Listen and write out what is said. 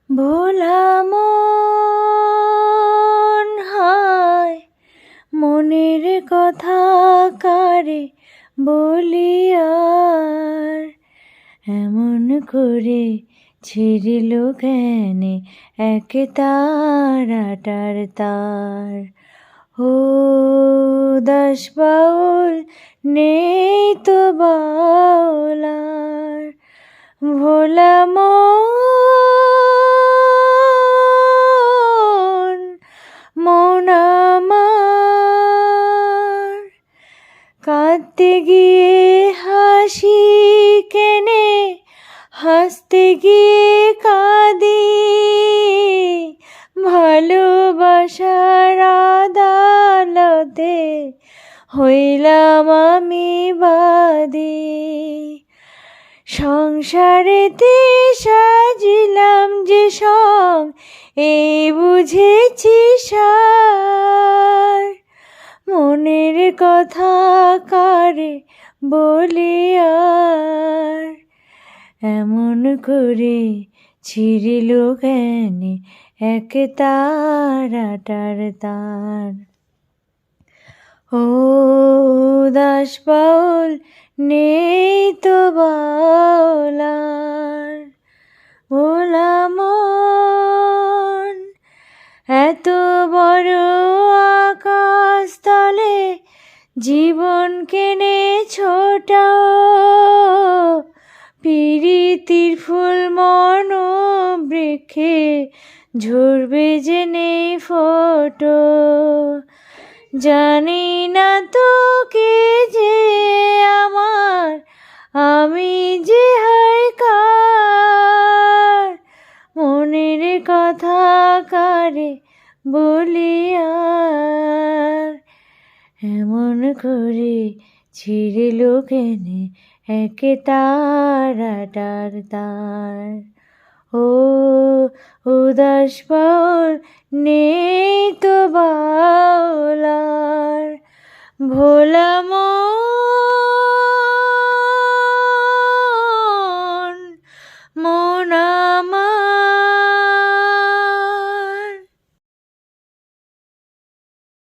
ভোলা মন হায়, মনের কথা কারে বলি আর, এমন করে ছিঁড়িল কেন এক তারাটার তার। ও দাস বাউল নেই তো বাউলার, ভোলা মন আমার, কাঁদতে গিয়ে হাসি কেনে, হাসতে গিয়ে কাঁদি, ভালোবাসার আদালতে হইলাম আমি বাদী। সংসারেতে সাজিলাম যে সং, এই বুঝেছি সার, মনের কথা কারে বলি আর, এমন করে ছিঁড়িল কেন এক তারাটার তার। ও দাস বাউল নেই তো বাউলার, ভোলা মন এত বড় আকাশ তলে জীবন কেনে ছোটা, প্রীতির ফুল মন বৃক্ষে ঝরবে জেনে ফোটো, জানি না তো কে যে আমার, আমি যে হায় কার, মনের কথা কারে বলি আর, এমন করে ছিঁড়িল কেন এক তারাটার তার। ও উদাস বাউল নেই তো বাউলার, ভোলা মন।